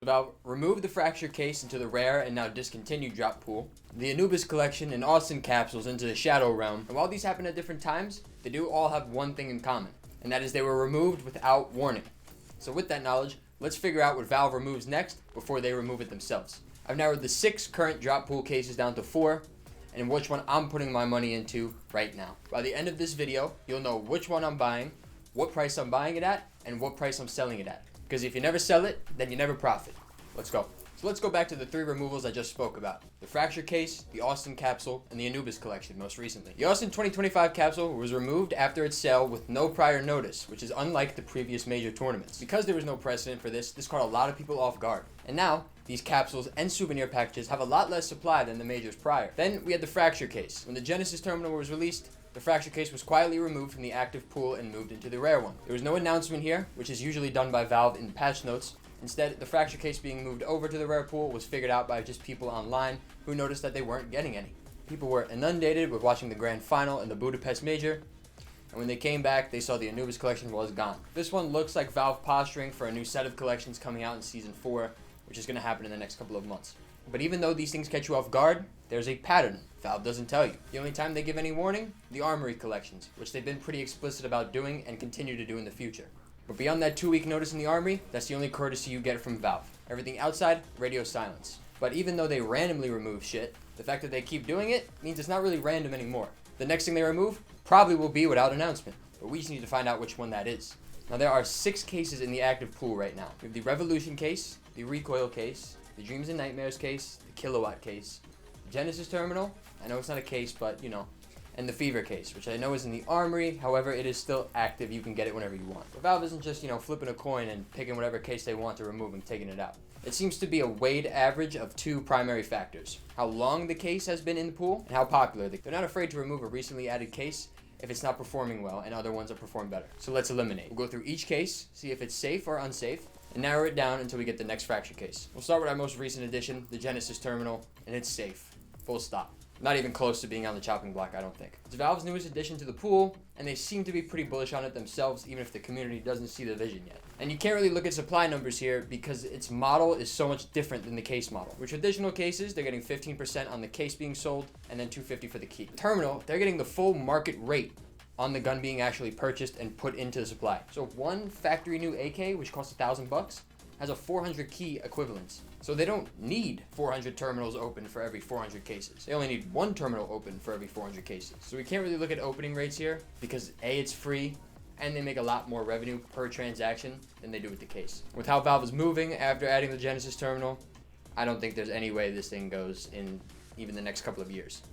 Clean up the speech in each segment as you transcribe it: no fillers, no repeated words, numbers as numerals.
Valve removed the Fracture Case into the rare and now discontinued drop pool, the Anubis Collection and Austin capsules into the Shadow Realm, and while these happen at different times, they do all have one thing in common, and that is they were removed without warning. So with that knowledge, let's figure out what Valve removes next before they remove it themselves. I've narrowed the 6 current drop pool cases down to 4, and which one I'm putting my money into right now. By the end of this video, you'll know which one I'm buying, what price I'm buying it at, and what price I'm selling it at. Because if you never sell it, then you never profit. Let's go. So let's go back to the 3 removals I just spoke about. The Fracture Case, the Austin capsule, and the Anubis Collection most recently. The Austin 2025 capsule was removed after its sale with no prior notice, which is unlike the previous major tournaments. Because there was no precedent for this caught a lot of people off guard. And now, these capsules and souvenir packages have a lot less supply than the majors prior. Then we had the Fracture Case. When the Genesis terminal was released, the Fracture Case was quietly removed from the active pool and moved into the rare one. There was no announcement here, which is usually done by Valve in patch notes. Instead, the Fracture Case being moved over to the rare pool was figured out by just people online who noticed that they weren't getting any. People were inundated with watching the grand final in the Budapest Major, and when they came back, they saw the Anubis Collection was gone. This one looks like Valve posturing for a new set of collections coming out in Season 4, which is going to happen in the next couple of months. But even though these things catch you off guard, there's a pattern Valve doesn't tell you. The only time they give any warning, the Armory collections, which they've been pretty explicit about doing and continue to do in the future. But beyond that 2-week notice in the Armory, that's the only courtesy you get from Valve. Everything outside, radio silence. But even though they randomly remove shit, the fact that they keep doing it means it's not really random anymore. The next thing they remove probably will be without announcement, but we just need to find out which one that is. Now there are 6 cases in the active pool right now. We have the Revolution Case, the Recoil Case, the Dreams and Nightmares Case, the Kilowatt Case, the Genesis Terminal, I know it's not a case, but you know, and the Fever Case, which I know is in the Armory, however, it is still active, you can get it whenever you want. But Valve isn't just, flipping a coin and picking whatever case they want to remove and taking it out. It seems to be a weighted average of 2 primary factors: how long the case has been in the pool, and how popular. They're not afraid to remove a recently added case if it's not performing well and other ones that perform better. So let's eliminate. We'll go through each case, see if it's safe or unsafe, and narrow it down until we get the next Fracture Case. We'll start with our most recent addition, the Genesis Terminal, and it's safe. Full stop. Not even close to being on the chopping block, I don't think. It's Valve's newest addition to the pool, and they seem to be pretty bullish on it themselves, even if the community doesn't see the vision yet. And you can't really look at supply numbers here because its model is so much different than the case model. With traditional cases, they're getting 15% on the case being sold, and then $250 for the key. The Terminal, they're getting the full market rate on the gun being actually purchased and put into the supply. So one factory new AK, which costs $1,000, has a 400 key equivalence. So they don't need 400 terminals open for every 400 cases. They only need 1 terminal open for every 400 cases. So we can't really look at opening rates here because A, it's free, and they make a lot more revenue per transaction than they do with the case. With how Valve is moving after adding the Genesis Terminal, I don't think there's any way this thing goes in even the next couple of years.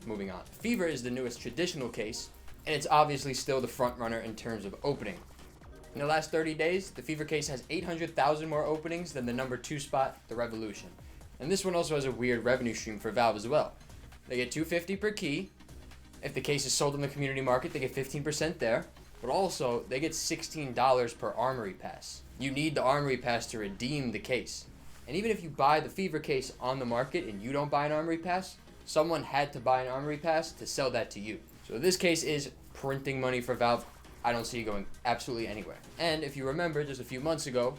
Moving on. Fever is the newest traditional case, and it's obviously still the front runner in terms of opening. In the last 30 days, the Fever Case has 800,000 more openings than the number 2 spot, the Revolution. And this one also has a weird revenue stream for Valve as well. They get $250 per key. If the case is sold in the community market, they get 15% there. But also, they get $16 per Armory Pass. You need the Armory Pass to redeem the case. And even if you buy the Fever Case on the market and you don't buy an Armory Pass, someone had to buy an Armory Pass to sell that to you. So this case is printing money for Valve. I don't see it going absolutely anywhere. And if you remember, just a few months ago,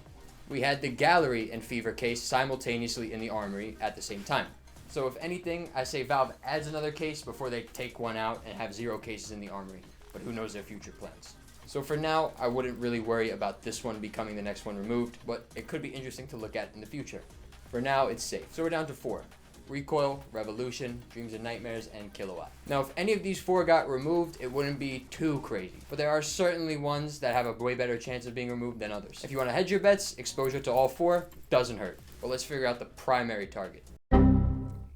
we had the Gallery and Fever Case simultaneously in the Armory at the same time. So if anything, I say Valve adds another case before they take one out and have 0 cases in the Armory. But who knows their future plans. So for now, I wouldn't really worry about this one becoming the next one removed, but it could be interesting to look at in the future. For now, it's safe. So we're down to 4. Recoil, Revolution, Dreams and Nightmares, and Kilowatt. Now, if any of these 4 got removed, it wouldn't be too crazy. But there are certainly ones that have a way better chance of being removed than others. If you want to hedge your bets, exposure to all 4 doesn't hurt. But let's figure out the primary target.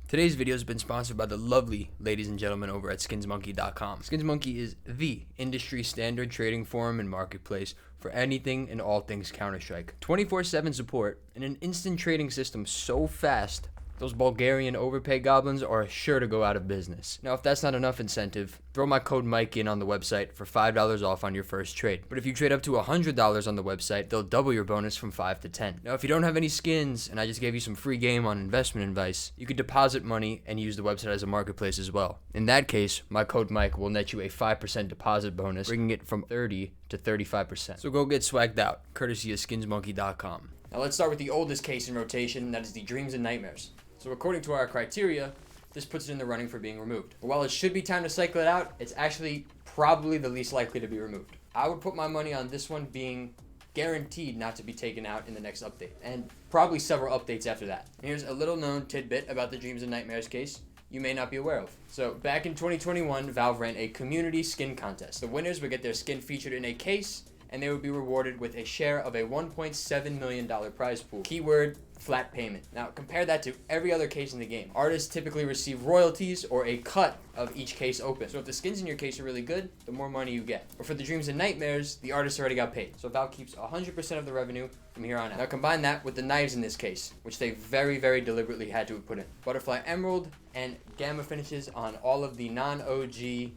Today's video has been sponsored by the lovely ladies and gentlemen over at SkinsMonkey.com. SkinsMonkey is the industry standard trading forum and marketplace for anything and all things Counter-Strike. 24/7 support and an instant trading system so fast, those Bulgarian overpay goblins are sure to go out of business. Now, if that's not enough incentive, throw my code Mike in on the website for $5 off on your first trade. But if you trade up to $100 on the website, they'll double your bonus from 5 to 10. Now, if you don't have any skins, and I just gave you some free game on investment advice, you could deposit money and use the website as a marketplace as well. In that case, my code Mike will net you a 5% deposit bonus, bringing it from 30 to 35%. So go get swagged out, courtesy of SkinsMonkey.com. Now let's start with the oldest case in rotation, that is the Dreams and Nightmares. So according to our criteria, this puts it in the running for being removed. But while it should be time to cycle it out, it's actually probably the least likely to be removed. I would put my money on this one being guaranteed not to be taken out in the next update, and probably several updates after that. And here's a little known tidbit about the Dreams and Nightmares case you may not be aware of. So back in 2021, Valve ran a community skin contest. The winners would get their skin featured in a case, and they would be rewarded with a share of a $1.7 million prize pool. Keyword, flat payment. Now compare that to every other case in the game. Artists typically receive royalties or a cut of each case open. So if the skins in your case are really good, the more money you get. But for the Dreams and Nightmares, the artists already got paid. So Valve keeps 100% of the revenue from here on out. Now combine that with the knives in this case, which they very, very deliberately had to have put in. Butterfly Emerald and Gamma finishes on all of the non-OG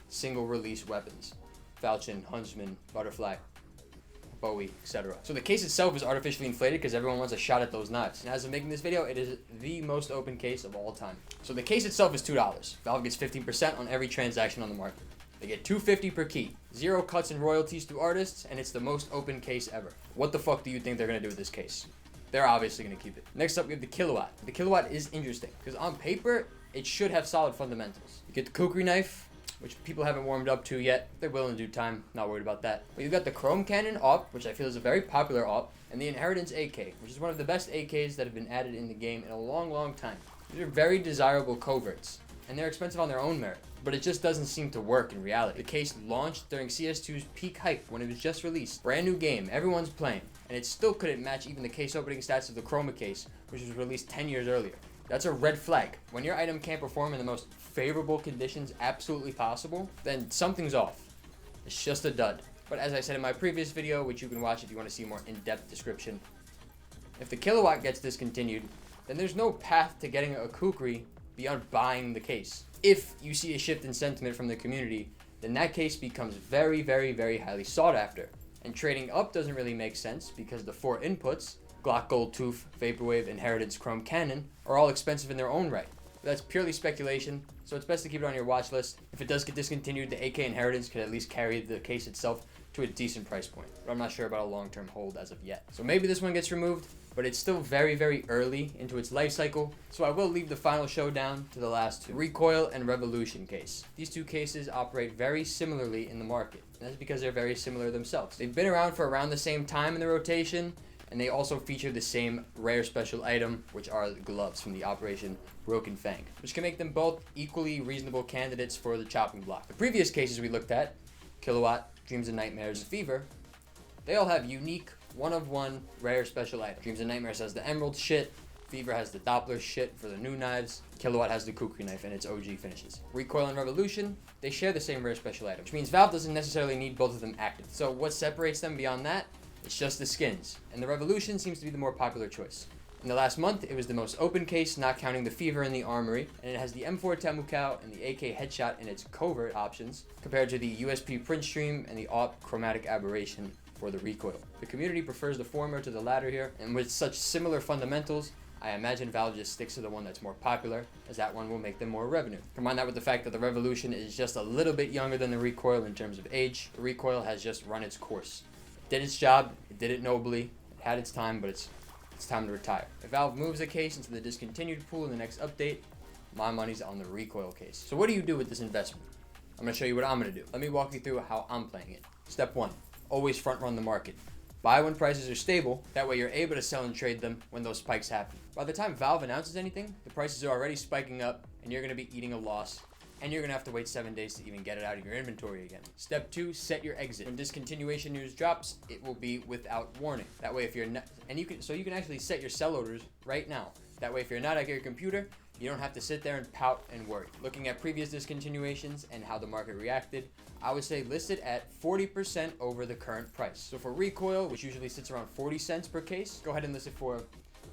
single release weapons. Falchion, Huntsman, Butterfly, Bowie, etc. So the case itself is artificially inflated because everyone wants a shot at those knives. And as of making this video, it is the most open case of all time. So the case itself is $2. Valve gets 15% on every transaction on the market. They get $2.50 per key. 0 cuts and royalties to artists, and it's the most open case ever. What the fuck do you think they're gonna do with this case? They're obviously gonna keep it. Next up, we have the Kilowatt. The Kilowatt is interesting because on paper, it should have solid fundamentals. You get the kukri knife, which people haven't warmed up to yet. They will in due time, not worried about that. But you've got the Chrome Cannon AWP, which I feel is a very popular AWP, and the Inheritance AK, which is one of the best AKs that have been added in the game in a long, long time. These are very desirable coverts, and they're expensive on their own merit, but it just doesn't seem to work in reality. The case launched during CS2's peak hype when it was just released. Brand new game, everyone's playing, and it still couldn't match even the case opening stats of the Chroma case, which was released 10 years earlier. That's a red flag. When your item can't perform in the most favorable conditions absolutely possible, then something's off. It's just a dud. But as I said in my previous video, which you can watch if you want to see a more in-depth description, if the Kilowatt gets discontinued, then there's no path to getting a kukri beyond buying the case. If you see a shift in sentiment from the community, then that case becomes very, very, very highly sought after. And trading up doesn't really make sense because the 4 inputs, Glock Gold Tooth, Vaporwave, Inheritance, Chrome Cannon, are all expensive in their own right. But that's purely speculation, so it's best to keep it on your watch list. If it does get discontinued, the AK Inheritance could at least carry the case itself to a decent price point. But I'm not sure about a long-term hold as of yet. So maybe this one gets removed, but it's still very, very early into its life cycle, so I will leave the final showdown to the last two. Recoil and Revolution case. These two cases operate very similarly in the market, and that's because they're very similar themselves. They've been around for around the same time in the rotation, and they also feature the same rare special item, which are the gloves from the Operation Broken Fang, which can make them both equally reasonable candidates for the chopping block. The previous cases we looked at, Kilowatt, Dreams and Nightmares, and Fever, they all have unique, one-of-one rare special items. Dreams and Nightmares has the Emerald shit, Fever has the Doppler shit for the new knives, Kilowatt has the kukri knife and its OG finishes. Recoil and Revolution, they share the same rare special item, which means Valve doesn't necessarily need both of them active. So what separates them beyond that? It's just the skins, and the Revolution seems to be the more popular choice. In the last month, it was the most open case, not counting the Fever and the Armory, and it has the M4 Temukau and the AK Headshot in its covert options, compared to the USP Print Stream and the AWP Chromatic Aberration for the Recoil. The community prefers the former to the latter here, and with such similar fundamentals, I imagine Valve just sticks to the one that's more popular, as that one will make them more revenue. Combine that with the fact that the Revolution is just a little bit younger than the Recoil in terms of age. The Recoil has just run its course. It did its job, it did it nobly, it had its time, but it's time to retire. If Valve moves a case into the discontinued pool in the next update, my money's on the Recoil case. So what do you do with this investment? I'm going to show you what I'm going to do. Let me walk you through how I'm playing it. Step 1, always front run the market. Buy when prices are stable, that way you're able to sell and trade them when those spikes happen. By the time Valve announces anything, the prices are already spiking up and you're going to be eating a loss, and you're going to have to wait 7 days to even get it out of your inventory again. Step 2, set your exit. When discontinuation news drops, it will be without warning. That way if you're not, and you can actually set your sell orders right now. That way if you're not at your computer, you don't have to sit there and pout and worry. Looking at previous discontinuations and how the market reacted, I would say list it at 40% over the current price. So for Recoil, which usually sits around 40 cents per case, go ahead and list it for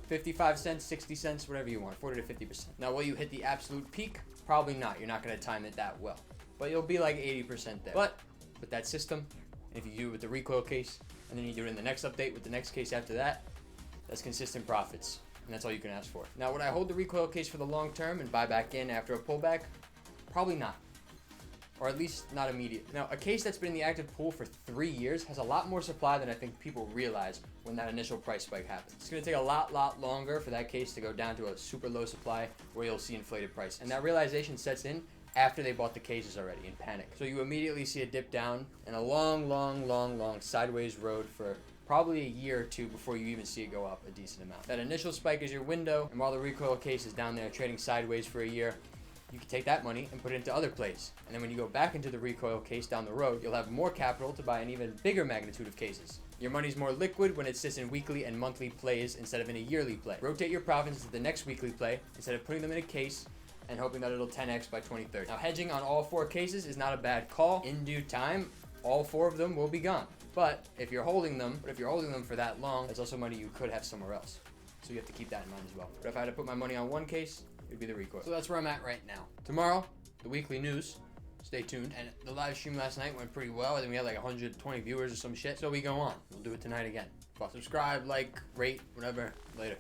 55 cents, 60 cents, whatever you want, 40 to 50%. Now, will you hit the absolute peak? Probably not. You're not going to time it that well. But you'll be like 80% there. But with that system, and if you do it with the Recoil case, and then you do it in the next update with the next case after that, that's consistent profits. And that's all you can ask for. Now, would I hold the Recoil case for the long term and buy back in after a pullback? Probably not. or at least not immediate. Now, a case that's been in the active pool for 3 years has a lot more supply than I think people realize when that initial price spike happens. It's gonna take a lot longer for that case to go down to a super low supply where you'll see inflated prices. And that realization sets in after they bought the cases already in panic. So you immediately see a dip down and a long sideways road for probably a year or two before you even see it go up a decent amount. That initial spike is your window, and while the recoil case is down there trading sideways for a year, you can take that money and put it into other plays. And then when you go back into the recoil case down the road, you'll have more capital to buy an even bigger magnitude of cases. Your money's more liquid when it sits in weekly and monthly plays instead of in a yearly play. Rotate your profits into the next weekly play instead of putting them in a case and hoping that it'll 10x by 2030. Now, hedging on all 4 cases is not a bad call. In due time, all 4 of them will be gone. But if you're holding them for that long, that's also money you could have somewhere else. So you have to keep that in mind as well. But if I had to put my money on one case, it'd be the recoil. So that's where I'm at right now. Tomorrow, the weekly news. Stay tuned. And the live stream last night went pretty well. I think we had like 120 viewers or some shit. So we go on. We'll do it tonight again. Subscribe, like, rate, whatever. Later.